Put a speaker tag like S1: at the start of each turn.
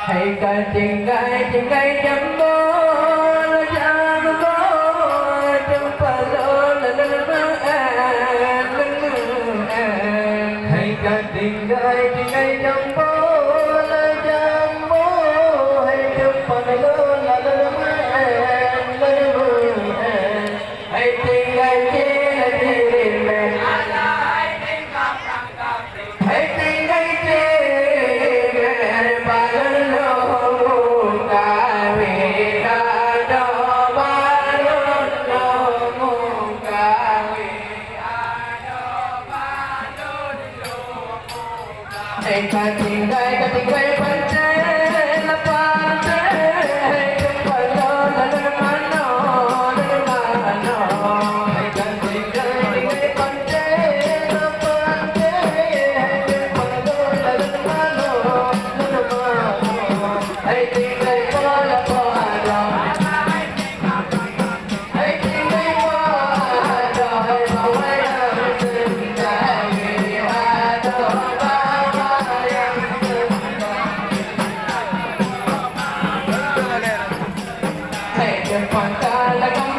S1: Hãy cả tình gai chấm bó nó chăm bó trong phật lô là lưng an hãy cả tình gai chấm bó là chăm bó hãy trong phật lô là lưng an hãy tình gai chế là tình mẹ hãy tình gai chế Hãy tình gai phân chế là phân chế trong phật lô là lưng mano hãy tình gai phân chế là phân chế trong phật lô là lưng mano hãy tình gai qua là qua rồi hãy tình gai qua rồi bảo ai làm tình gai Hãy